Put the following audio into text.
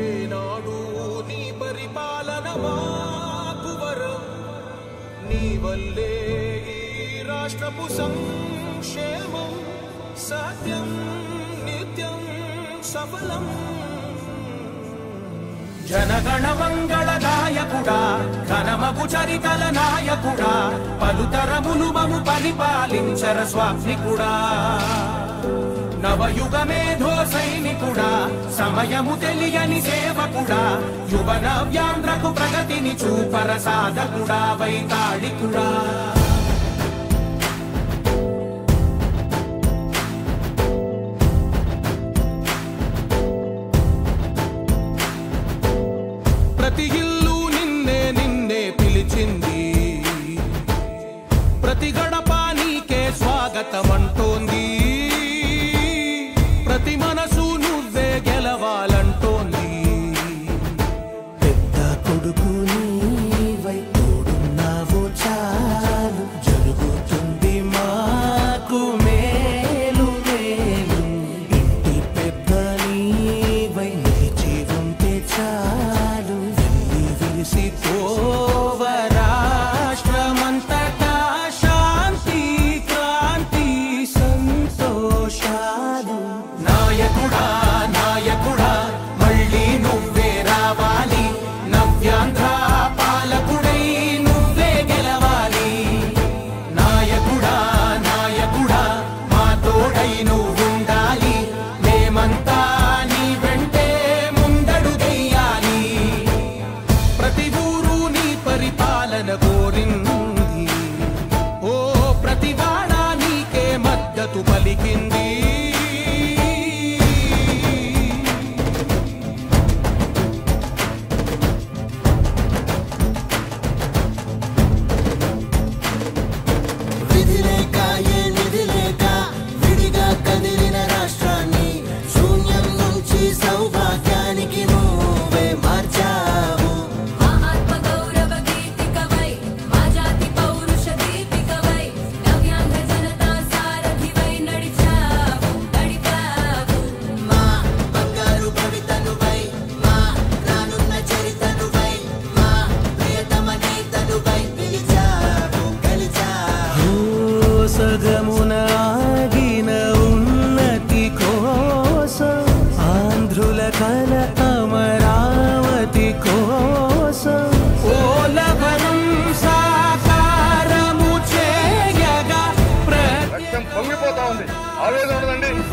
ఏనాడు నీ పరిపాలన మాకు వరం నీ వల్లే ఈ రాష్ట్రపు సంక్షేమం సత్యం నిత్యం సఫలం జనగణ మంగళదాయకుడా ఘనమగు చరితల నాయకుడా పలుతరములు మము పరిపాలించర స్వామికుడా నవయుగ మేధో సైనికుడా సమయము తెలియని సేవకుడా యువన వ్యాంధ్రకు ప్రగతిని చూపర సాధకుడా వైతాళికుడా ప్రతి ఇల్లు నిన్నే నిన్నే పిలిచింది ప్రతి గడప నీకే స్వాగతమంటోంది ప్రతి మనసు నువ్వే గెలవాలంటోంది పెద్ద కొడుకు నీవై తోడున్నావు చాలు జరుగుతుంది మాకు మేలు మేలు ఇంటి పెద్ద నీవై నిలిచి ఉంటే చాలు వెళ్ళి విరిసి పోవ రాష్ట్రమంతటా శాంతి క్రాంతి సంతోషాలు నాయకుడా నాయకుడా మళ్ళీ నువ్వే రావాలి నవ్యాంధ్ర పాలకుడై నువ్వే గెలవాలి నాయకుడా నాయకుడా మా తోడై నువ్వుండాలి మేమంతా నీ వెంటే ముందడుగెయ్యాలి ప్రతి ఊరు నీ పరిపాలన కోరింది ఓ ప్రతివాడ నీకే మద్దతు పలికింది విధి లేక ఏ నిధి లేక విడిగా కదిలిన రాష్ట్రాన్ని శూన్యం నుంచి సౌభాగ్యానికి నువ్వే మార్చావు ఆత్మ గౌరవ గీతికవై మా జాతి పౌరుష దీపికవై నవ్యాంధ్ర జనతా సారథివై నడిచావు మా బంగారు భవితనువై మా రానున్న చరితనువై మా ప్రియతమ నేతనువై పిలిచావు గెలిచావు సగమున ఆగిన ఉన్నతి కోసం ఆంధ్రుల కల అమరావతి కోసం ఓలవనం సాకారము చేయగా రక్తం పొంగిపోతా ఉంది ఆవేదన ఉండదండి ప్రతి